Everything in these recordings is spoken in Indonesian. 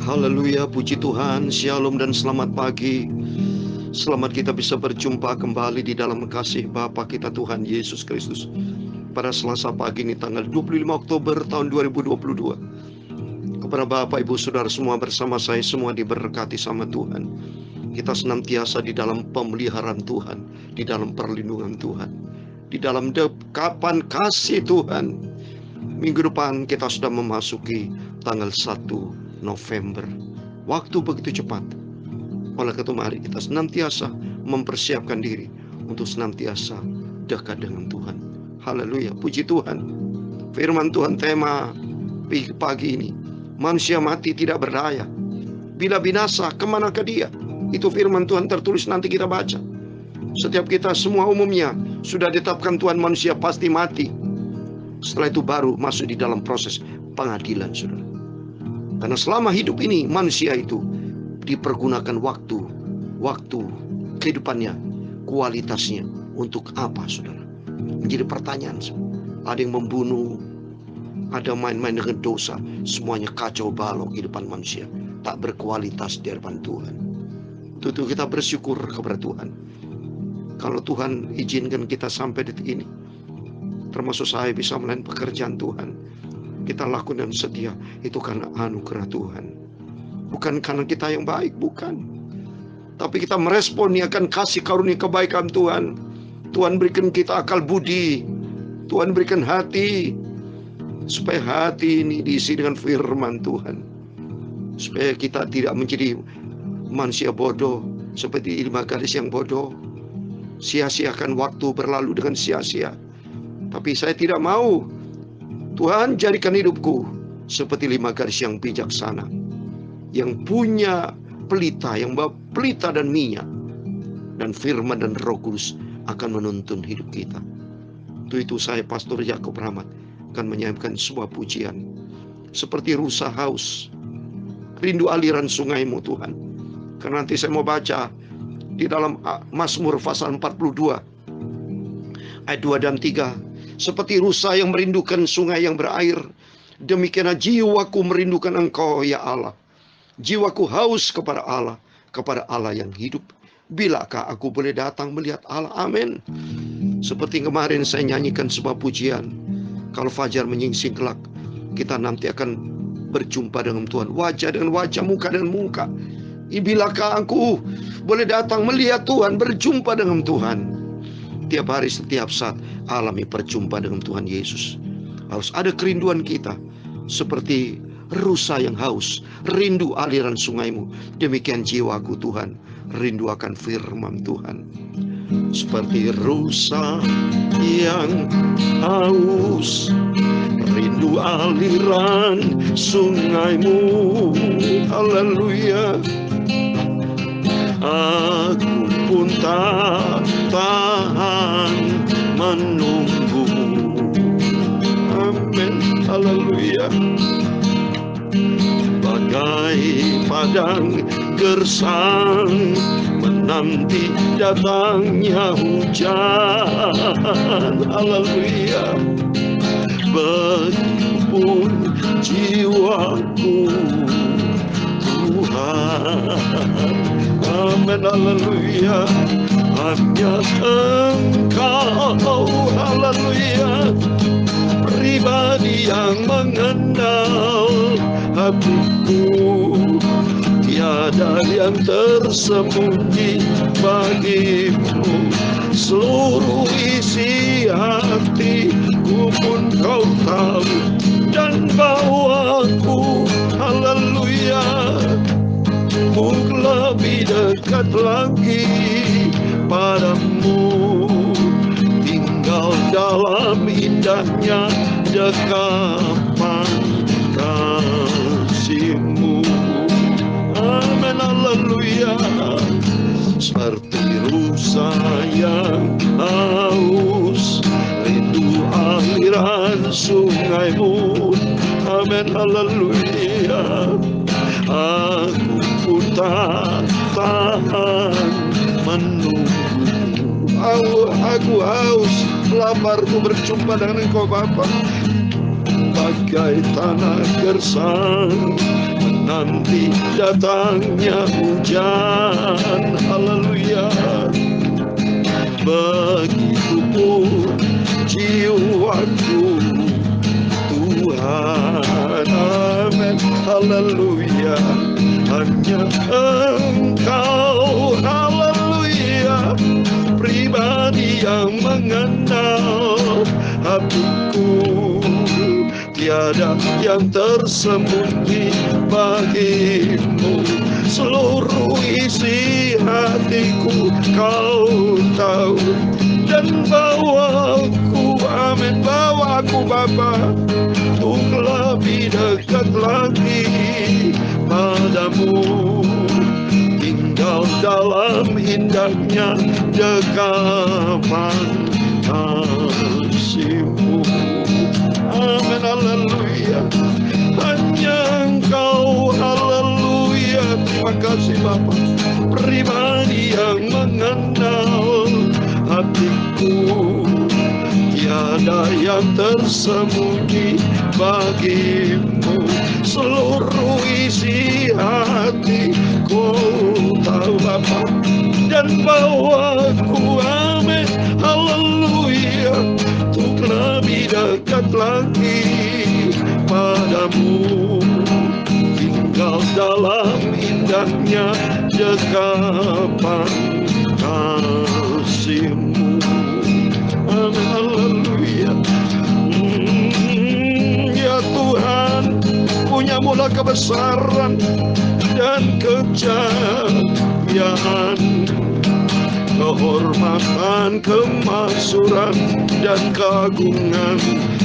Haleluya, puji Tuhan, shalom dan selamat pagi. Selamat kita bisa berjumpa kembali di dalam kasih Bapa kita Tuhan Yesus Kristus pada Selasa pagi ini tanggal 25 Oktober tahun 2022. Kepada Bapak, Ibu, Saudara semua bersama saya semua diberkati sama Tuhan. Kita senantiasa di dalam pemeliharaan Tuhan, di dalam perlindungan Tuhan, di dalam dekapan kasih Tuhan. Minggu depan kita sudah memasuki tanggal 1 November. Waktu begitu cepat. Oleh karena itu mari kita senantiasa mempersiapkan diri untuk senantiasa dekat dengan Tuhan. Haleluya, puji Tuhan. Firman Tuhan tema pagi ini, manusia mati tidak berdaya, bila binasa kemanakah dia? Itu firman Tuhan tertulis, nanti kita baca. Setiap kita semua umumnya sudah ditetapkan Tuhan manusia pasti mati. Setelah itu baru masuk di dalam proses pengadilan, saudara. Karena selama hidup ini manusia itu dipergunakan waktu kehidupannya, kualitasnya untuk apa, saudara? Menjadi pertanyaan. Ada yang membunuh, ada main-main dengan dosa, semuanya kacau balau kehidupan manusia, tak berkualitas di hadapan Tuhan. Tentu kita bersyukur kepada Tuhan. Kalau Tuhan izinkan kita sampai detik ini, termasuk saya bisa melayani pekerjaan Tuhan, kita lakukan dengan setia, itu karena anugerah Tuhan. Bukan karena kita yang baik, bukan. Tapi kita meresponi akan kasih karunia kebaikan Tuhan. Tuhan berikan kita akal budi, Tuhan berikan hati, supaya hati ini diisi dengan firman Tuhan. Supaya kita tidak menjadi manusia bodoh, seperti 5 gadis yang bodoh, sia-siakan waktu berlalu dengan sia-sia. Tapi saya tidak mau. Tuhan jadikan hidupku seperti 5 gadis yang bijaksana, yang punya pelita, yang bawa pelita dan minyak, dan firman dan Roh Kudus akan menuntun hidup kita. Untuk itu saya, Pastor Yakub Rahmat, akan menyanyikan sebuah pujian seperti rusa haus, rindu aliran sungaimu Tuhan. Karena nanti saya mau baca di dalam Mazmur pasal 42 ayat 2 dan 3. Seperti rusa yang merindukan sungai yang berair, demikianlah jiwaku merindukan Engkau ya Allah. Jiwaku haus kepada Allah yang hidup. Bilakah aku boleh datang melihat Allah? Amin. Seperti kemarin saya nyanyikan sebuah pujian, kalau fajar menyingsing kelak, kita nanti akan berjumpa dengan Tuhan, wajah dengan wajah, muka dengan muka. Bilakah aku boleh datang melihat Tuhan, berjumpa dengan Tuhan? Tiap hari, setiap saat alami perjumpaan dengan Tuhan Yesus. Harus ada kerinduan kita seperti rusa yang haus, rindu aliran sungaimu. Demikian jiwaku Tuhan, rindu akan firman Tuhan. Seperti rusa yang haus, rindu aliran sungaimu. Haleluya. Aku pun tak tahan menunggu. Amin. Haleluya. Bagai padang gersang menanti datangnya hujan. Haleluya. Begitupun jiwaku Tuhan. Amin, haleluya. Hanya Engkau, haleluya, pribadi yang mengenal hatiku. Tiada yang tersembunyi bagimu. Seluruh isi hatiku pun Kau tahu dan bawaku, haleluya, lebih dekat lagi padamu, tinggal dalam indahnya dekapan kasih-Mu. Amin, haleluya. Seperti rusa yang haus, rindu aliran sungaimu. Amin, haleluya. Aku pun tak tahan menunggu. Aku haus, lapar untuk berjumpa dengan Engkau Bapa. bagai tanah gersang menanti datangnya hujan. Haleluya. Begitu pun jiwaku Tuhan, amin, haleluya. Hanya Engkau, haleluya, pribadi yang mengenal hatiku. Tiada yang tersembunyi bagimu, seluruh isi hatiku Kau tahu. Dan bawaku, amin, bawaku Bapa, untuk lebih dekat lagi padamu, tinggal dalam indahnya dekapan kasih-Mu. Amin, haleluya. Hanya Engkau, haleluya. Terima kasih Bapa, pribadi yang mengenal hatiku. Tiada yang tersembunyi bagimu, seluruh isi hatiku tahu Bapa. Dan bawaku, amin, haleluya, untuk lebih dekat lagi padamu, tinggal dalam indahnya dekapan kasih-Mu. Amin, haleluya. Ya Tuhan, punya-Mulah kebesaran dan kejayaan, kehormatan, kemaksuran, dan keagungan.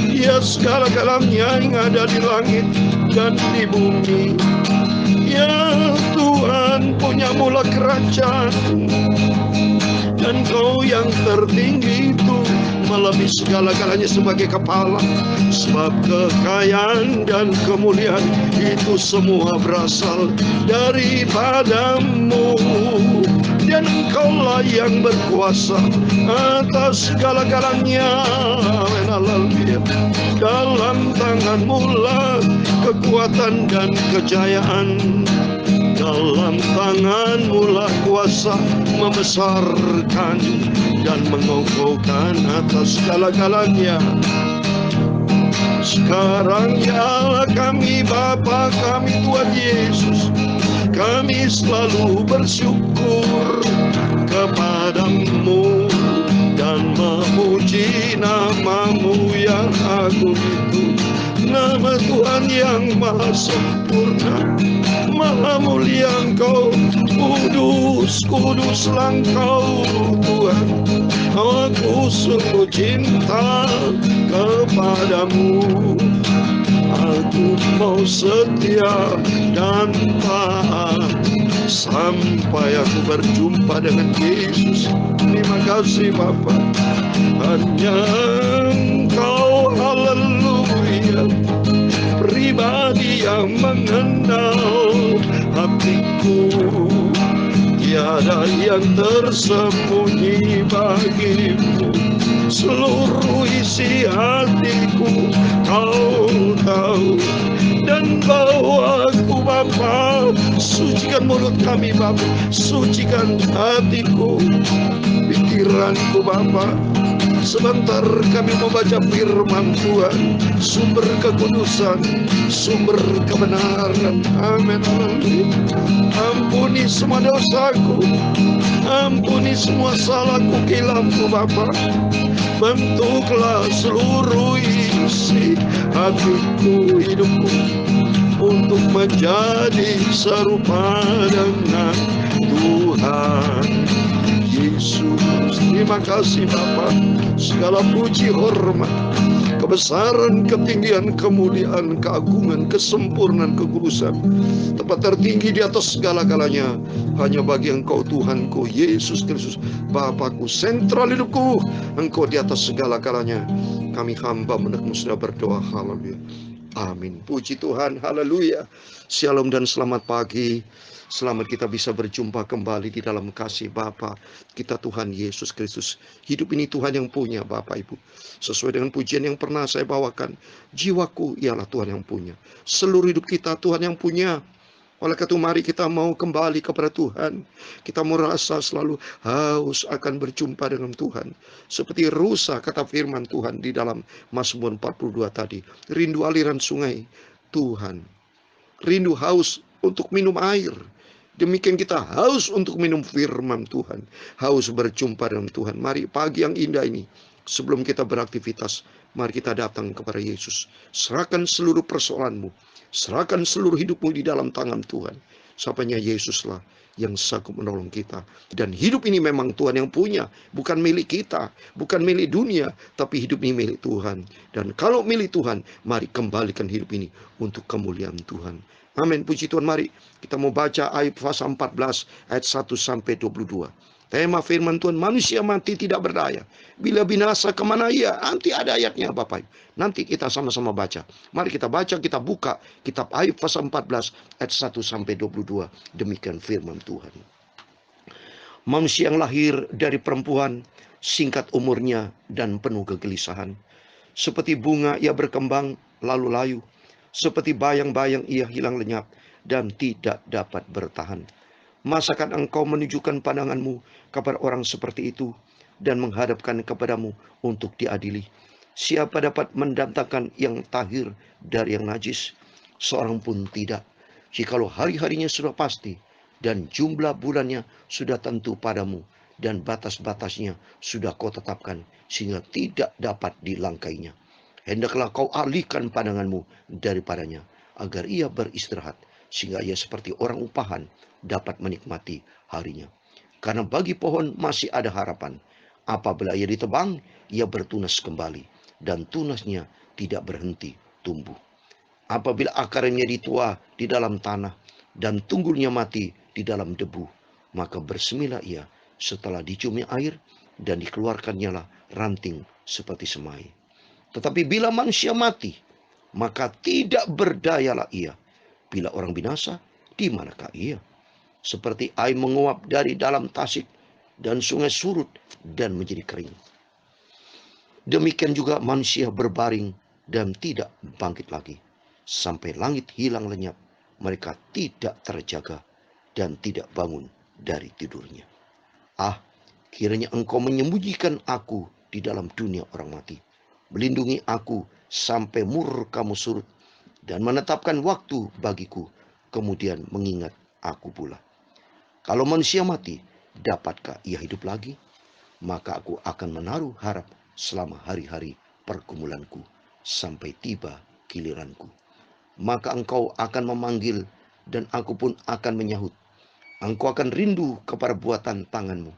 Ya segala-galanya yang ada di langit dan di bumi. Ya Tuhan, punya-Mulah kerajaan, dan Kau yang tertinggi itu melebihi segala-galanya sebagai kepala. Sebab kekayaan dan kemuliaan itu semua berasal daripada-Mu, dan Engkau-lah yang berkuasa atas segala-galanya. Haleluya. Dalam tangan-Mu-lah kekuatan dan kejayaan, dalam tangan-Mu-lah kuasa membesarkan dan mengokohkan atas segala-galanya. Sekarang ya Allah kami, Bapa kami, Tuhan Yesus, kami selalu bersyukur kepada-Mu dan memuji nama-Mu yang agung itu. Nama Tuhan yang maha sempurna, maha mulia Engkau, kudus, kuduslah Engkau Tuhan. Aku sungguh cinta kepada-Mu, aku mau setia dan taat sampai aku berjumpa dengan Yesus. Terima kasih Bapa. Hanya Engkau, haleluya, pribadi yang mengenal hatiku. Tiada yang tersembunyi bagimu, seluruh isi hatiku Kau tahu. Dan bawaku Bapa, sucikan mulut kami Bapa, sucikan hatiku, pikiranku Bapa. Sebentar kami membaca firman Tuhan, sumber kekudusan, sumber kebenaran. Amin. Ampuni semua dosaku, ampuni semua salahku, kilapku Bapa. Bentuklah seluruh isi hatiku, hidupku, untuk menjadi serupa dengan Tuhan Yesus. Terima kasih Bapa. Segala puji, hormat, kebesaran, ketinggian, kemuliaan, keagungan, kesempurnaan, kekudusan, tempat tertinggi di atas segala-galanya hanya bagi Engkau Tuhanku Yesus Kristus, Bapakku, sentral hidupku. Engkau di atas segala-galanya. Kami hamba menekmu sudah berdoa. Haleluya. Amin. Puji Tuhan. Haleluya. Shalom dan selamat pagi. Selamat kita bisa berjumpa kembali di dalam kasih Bapa kita Tuhan Yesus Kristus. Hidup ini Tuhan yang punya, Bapak Ibu. Sesuai dengan pujian yang pernah saya bawakan, jiwaku ialah Tuhan yang punya. Seluruh hidup kita Tuhan yang punya. Oleh karena itu mari kita mau kembali kepada Tuhan. Kita merasa selalu haus akan berjumpa dengan Tuhan. Seperti rusa kata firman Tuhan di dalam Mazmur 42 tadi. Rindu aliran sungai Tuhan. Rindu haus untuk minum air. Demikian kita haus untuk minum firman Tuhan. Haus berjumpa dengan Tuhan. Mari pagi yang indah ini, sebelum kita beraktivitas, mari kita datang kepada Yesus. Serahkan seluruh persoalanmu. Serahkan seluruh hidupmu di dalam tangan Tuhan. Sapanya Yesuslah yang sanggup menolong kita. Dan hidup ini memang Tuhan yang punya. Bukan milik kita. Bukan milik dunia. Tapi hidup ini milik Tuhan. Dan kalau milik Tuhan, mari kembalikan hidup ini untuk kemuliaan Tuhan. Amin. Puji Tuhan. Mari kita mau baca Ayub pasal 14 ayat 1 sampai 22. Tema firman Tuhan, manusia mati tidak berdaya. Bila binasa kemana ia? Nanti ada ayatnya Bapak Ibu. Nanti kita sama-sama baca. Mari kita baca, kita buka kitab Ayub pasal 14 ayat 1 sampai 22. Demikian firman Tuhan. Manusia yang lahir dari perempuan, singkat umurnya dan penuh kegelisahan. Seperti bunga ia berkembang lalu layu. Seperti bayang-bayang ia hilang lenyap dan tidak dapat bertahan. Masakan engkau menunjukkan pandanganmu kepada orang seperti itu dan menghadapkan kepadamu untuk diadili? Siapa dapat mendatangkan yang tahir dari yang najis? Seorang pun tidak. Jikalau hari-harinya sudah pasti dan jumlah bulannya sudah tentu padamu dan batas-batasnya sudah kau tetapkan sehingga tidak dapat dilangkainya. Hendaklah kau alihkan pandanganmu daripadanya agar ia beristirahat sehingga ia seperti orang upahan dapat menikmati harinya. Karena bagi pohon masih ada harapan. Apabila ia ditebang, ia bertunas kembali. Dan tunasnya tidak berhenti tumbuh. Apabila akarnya ditua di dalam tanah. Dan tunggulnya mati di dalam debu. Maka bersemilah ia setelah diciumi air. Dan dikeluarkannya lah ranting seperti semai. Tetapi bila manusia mati, maka tidak berdayalah ia. Bila orang binasa, di manakah ia? Seperti air menguap dari dalam tasik dan sungai surut dan menjadi kering. Demikian juga manusia berbaring dan tidak bangkit lagi. Sampai langit hilang lenyap, mereka tidak terjaga dan tidak bangun dari tidurnya. Ah, kiranya engkau menyembunyikan aku di dalam dunia orang mati. Melindungi aku sampai murka-Mu surut dan menetapkan waktu bagiku, kemudian mengingat aku pula. Kalau manusia mati, dapatkah ia hidup lagi? Maka aku akan menaruh harap selama hari-hari pergumulanku sampai tiba giliranku. Maka engkau akan memanggil dan aku pun akan menyahut. Engkau akan rindu kepada buatan tanganmu.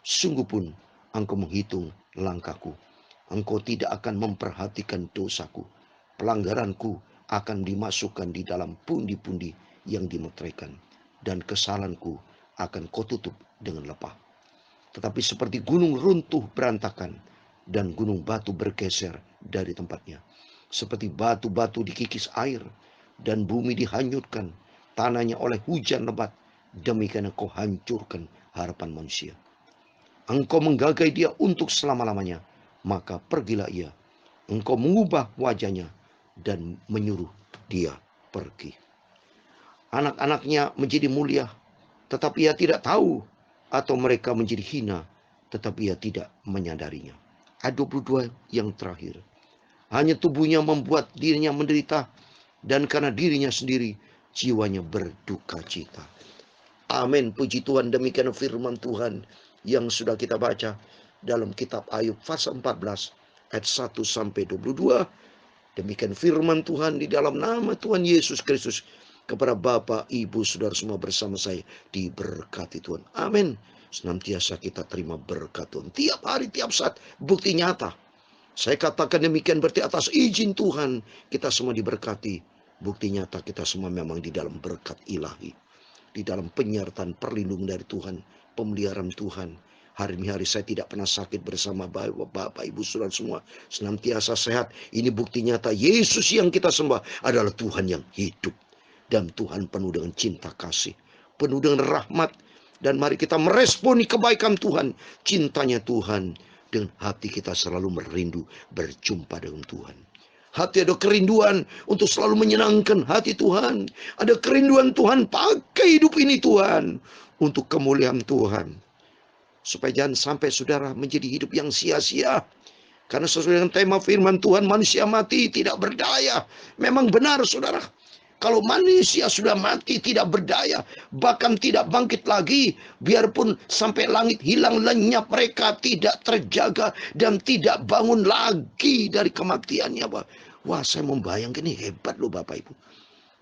Sungguh pun engkau menghitung langkahku. Engkau tidak akan memperhatikan dosaku. Pelanggaranku akan dimasukkan di dalam pundi-pundi yang dimeteraikan. Dan kesalahanku akan kau tutup dengan lepah. Tetapi seperti gunung runtuh berantakan dan gunung batu bergeser dari tempatnya. Seperti batu-batu dikikis air dan bumi dihanyutkan tanahnya oleh hujan lebat. Demikian engkau hancurkan harapan manusia. Engkau menggagai dia untuk selama-lamanya. Maka pergilah ia. Engkau mengubah wajahnya dan menyuruh dia pergi. Anak-anaknya menjadi mulia, tetapi ia tidak tahu, atau mereka menjadi hina, tetapi ia tidak menyadarinya. Ayat 22 yang terakhir. Hanya tubuhnya membuat dirinya menderita, dan karena dirinya sendiri, jiwanya berduka cita. Amin. Puji Tuhan, demikian firman Tuhan yang sudah kita baca dalam kitab Ayub pasal 14 ayat 1 sampai 22. Demikian firman Tuhan di dalam nama Tuhan Yesus Kristus. Kepada Bapak, Ibu, Saudara semua bersama saya diberkati Tuhan. Amin. Senantiasa kita terima berkat Tuhan. Tiap hari, tiap saat, bukti nyata. Saya katakan demikian berarti atas izin Tuhan kita semua diberkati. Bukti nyata kita semua memang di dalam berkat ilahi. Di dalam penyertaan perlindungan dari Tuhan. Pemeliharaan Tuhan. Hari demi hari saya tidak pernah sakit bersama Bapak, Ibu, Saudara semua. Senantiasa sehat. Ini bukti nyata Yesus yang kita sembah adalah Tuhan yang hidup. Dan Tuhan penuh dengan cinta kasih. Penuh dengan rahmat. Dan mari kita meresponi kebaikan Tuhan. Cintanya Tuhan. Dengan hati kita selalu merindu berjumpa dengan Tuhan. Hati ada kerinduan untuk selalu menyenangkan hati Tuhan. Ada kerinduan Tuhan, pakai hidup ini Tuhan. Untuk kemuliaan Tuhan. Supaya jangan sampai saudara menjadi hidup yang sia-sia. Karena sesuai dengan tema firman Tuhan, manusia mati tidak berdaya. Memang benar saudara. Kalau manusia sudah mati tidak berdaya, bahkan tidak bangkit lagi, biarpun sampai langit hilang lenyap, mereka tidak terjaga dan tidak bangun lagi dari kematiannya. Wah, saya membayangkan ini hebat loh Bapak Ibu.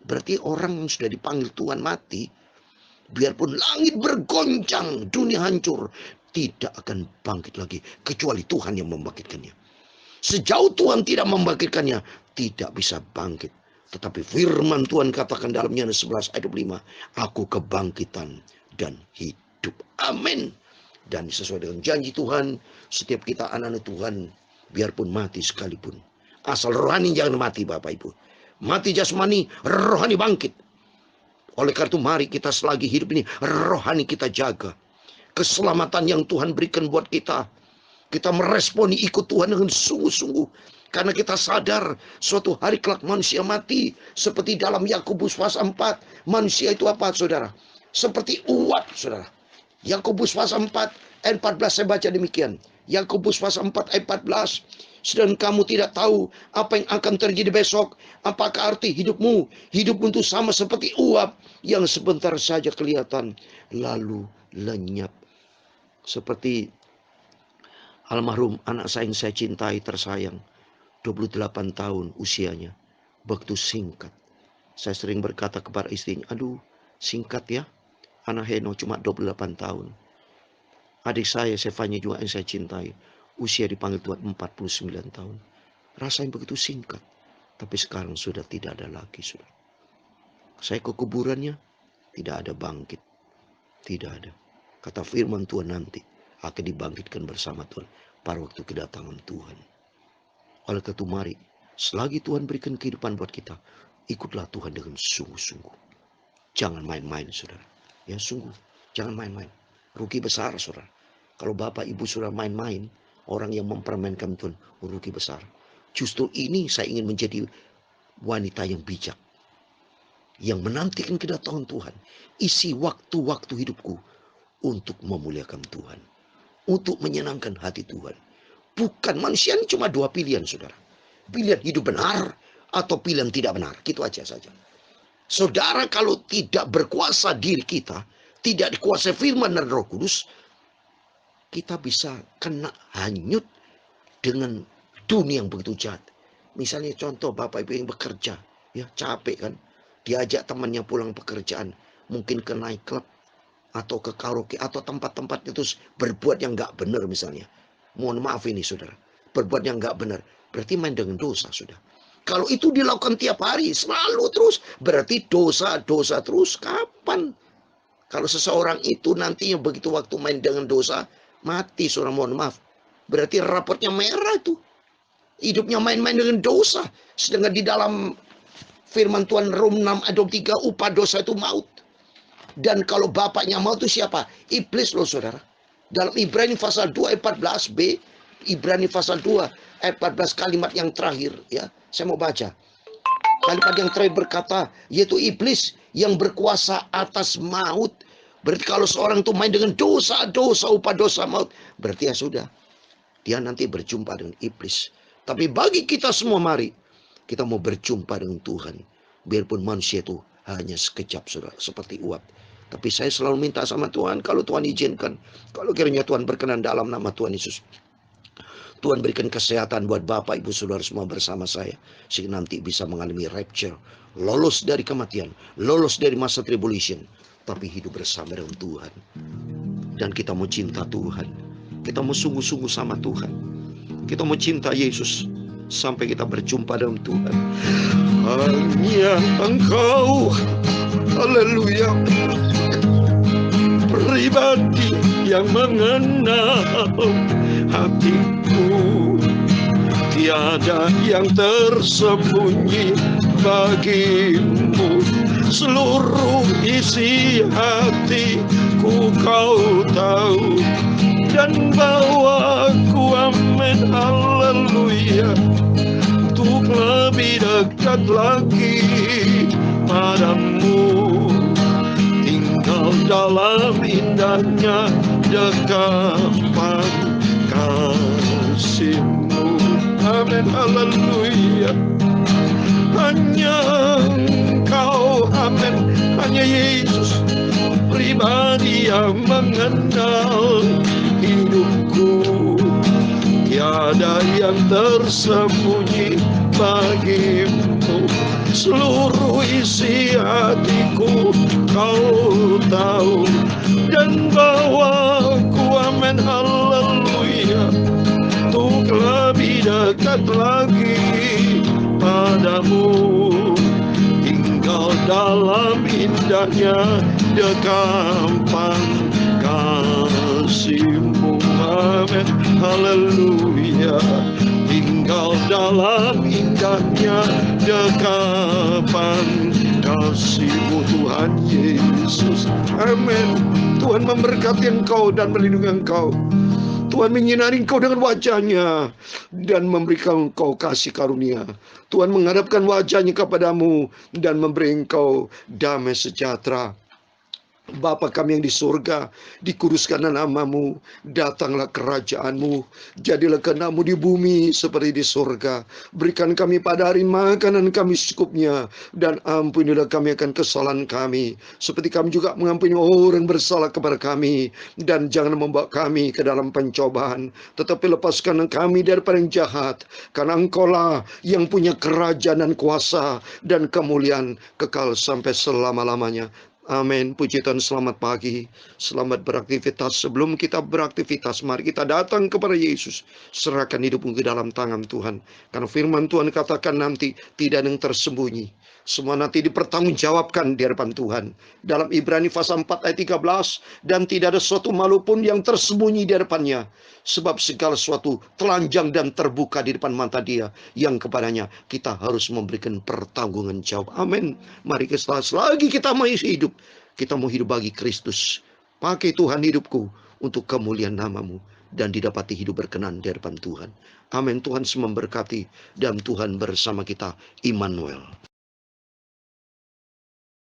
Berarti orang yang sudah dipanggil Tuhan mati, biarpun langit bergoncang, dunia hancur, tidak akan bangkit lagi kecuali Tuhan yang membangkitkannya. Sejauh Tuhan tidak membangkitkannya, tidak bisa bangkit. Tetapi firman Tuhan katakan dalam Yohanes 11 ayat 25, aku kebangkitan dan hidup. Amin. Dan sesuai dengan janji Tuhan, setiap kita anak-anak Tuhan, biarpun mati sekalipun, asal rohani jangan mati Bapak Ibu. Mati jasmani, rohani bangkit. Oleh karena itu mari kita selagi hidup ini, rohani kita jaga. Keselamatan yang Tuhan berikan buat kita. Kita meresponi ikut Tuhan dengan sungguh-sungguh. Karena kita sadar suatu hari kelak manusia mati. Seperti dalam Yakobus pasal 4. Manusia itu apa saudara? Seperti uap saudara. Yakobus pasal 4 ayat 14 saya baca demikian. Yakobus pasal 4 ayat 14. Sedang kamu tidak tahu apa yang akan terjadi besok. Apakah arti hidupmu? Hidupmu itu sama seperti uap yang sebentar saja kelihatan lalu lenyap. Seperti almarhum anak saya yang saya cintai tersayang. 28 tahun usianya. Begitu singkat. Saya sering berkata kepada istrinya, aduh singkat ya. Anak Heno cuma 28 tahun. Adik saya, Stefania juga yang saya cintai. Usia dipanggil Tuhan 49 tahun. Rasanya begitu singkat. Tapi sekarang sudah tidak ada lagi. Sudah. Saya ke kuburannya, tidak ada bangkit. Tidak ada. Kata firman Tuhan nanti akan dibangkitkan bersama Tuhan pada waktu kedatangan Tuhan. Oleh karena itu mari, selagi Tuhan berikan kehidupan buat kita, ikutlah Tuhan dengan sungguh-sungguh. Jangan main-main saudara. Ya sungguh, jangan main-main. Rugi besar saudara. Kalau Bapak Ibu sudah main-main, orang yang mempermainkan Tuhan, rugi besar. Justru ini saya ingin menjadi wanita yang bijak. Yang menantikan kedatangan Tuhan. Isi waktu-waktu hidupku untuk memuliakan Tuhan. Untuk menyenangkan hati Tuhan. Bukan, manusia ini cuma dua pilihan saudara. Pilihan hidup benar atau pilihan tidak benar. Gitu aja saja. Saudara kalau tidak berkuasa diri kita, tidak dikuasai firman dan Roh Kudus, kita bisa kena hanyut dengan dunia yang begitu jahat. Misalnya contoh Bapak Ibu yang bekerja, ya capek kan, diajak temannya pulang pekerjaan, mungkin ke night club atau ke karaoke atau tempat-tempat itu berbuat yang nggak benar misalnya. Mohon maaf ini saudara, berbuat yang nggak benar, berarti main dengan dosa sudah. Kalau itu dilakukan tiap hari, selalu terus, berarti dosa terus. Kapan? Kalau seseorang itu nantinya begitu waktu main dengan dosa, mati saudara, mohon maaf. Berarti raportnya merah itu. Hidupnya main-main dengan dosa. Sedangkan di dalam firman Tuhan Rom 6 ayat 23, upah dosa itu maut. Dan kalau bapaknya maut itu siapa? Iblis loh saudara. Dalam Ibrani pasal 2 ayat 14b, Ibrani pasal 2 ayat 14 kalimat yang terakhir ya. Saya mau baca. Kalimat yang terakhir berkata, yaitu iblis yang berkuasa atas maut. Berarti kalau seorang itu main dengan dosa, upah dosa maut, berarti ya sudah. Dia nanti berjumpa dengan iblis. Tapi bagi kita semua mari, kita mau berjumpa dengan Tuhan. Biarpun manusia itu hanya sekejap saudara, seperti uap. Tapi saya selalu minta sama Tuhan, kalau Tuhan izinkan, kalau kiranya Tuhan berkenan dalam nama Tuhan Yesus, Tuhan berikan kesehatan buat Bapak, Ibu, Saudara semua bersama saya. Sehingga nanti bisa mengalami rapture. Lolos dari kematian. Lolos dari masa tribulation. Tapi hidup bersama dengan Tuhan. Dan kita mau cinta Tuhan. Kita mau sungguh-sungguh sama Tuhan. Kita mau cinta Yesus. Sampai kita berjumpa dengan Tuhan. Hanya Engkau. Haleluya. pribadi yang mengenal hatiku. Tiada yang tersembunyi bagimu, seluruh isi hatiku kau tahu. Dan bawaku, amin, haleluya, untuk lebih dekat lagi padamu. Tinggal dalam indahnya dekapan kasih-Mu. Amin, haleluya. Hanya Engkau, amin, hanya Yesus pribadi yang mengenal hidupku. Tiada yang tersembunyi bagimu, seluruh isi hatiku kau tahu. Dan bawaku, amin, haleluya, untuk lebih dekat lagi padamu. Tinggal dalam indahnya dekapan kasih-Mu. Amin, haleluya. Tinggal dalam indahnya dekapan kasih-Mu, Tuhan Yesus. Amin. Tuhan memberkati engkau dan melindungi engkau. Tuhan menyinari engkau dengan wajah-Nya dan memberikan engkau kasih karunia. Tuhan menghadapkan wajah-Nya kepadamu dan memberi engkau damai sejahtera. Bapa kami yang di surga, dikuduskanlah nama-Mu, datanglah kerajaan-Mu, jadilah kehendak-Mu di bumi seperti di surga. Berikan kami pada hari makanan kami secukupnya, dan ampunilah kami akan kesalahan kami, seperti kami juga mengampuni orang bersalah kepada kami. Dan jangan membawa kami ke dalam pencobaan, tetapi lepaskan kami daripada yang jahat, karena Engkau-lah yang punya kerajaan dan kuasa dan kemuliaan kekal sampai selama-lamanya. Amin. Puji Tuhan, selamat pagi. Selamat beraktivitas. Sebelum kita beraktivitas, mari kita datang kepada Yesus. Serahkan hidupmu ke dalam tangan Tuhan. Karena firman Tuhan katakan nanti tidak ada yang tersembunyi. Semua nanti dipertanggungjawabkan di hadapan Tuhan. Dalam Ibrani pasal 4 ayat 13. Dan tidak ada suatu makhluk pun yang tersembunyi di hadapannya. Sebab segala sesuatu telanjang dan terbuka di depan mata Dia, yang kepadanya kita harus memberikan pertanggungan jawab. Amin. Mari kita selagi kita mau hidup, kita mau hidup bagi Kristus. Pakai Tuhan hidupku untuk kemuliaan nama-Mu, dan didapati hidup berkenan di hadapan Tuhan. Amin. Tuhan memberkati dan Tuhan bersama kita. Immanuel.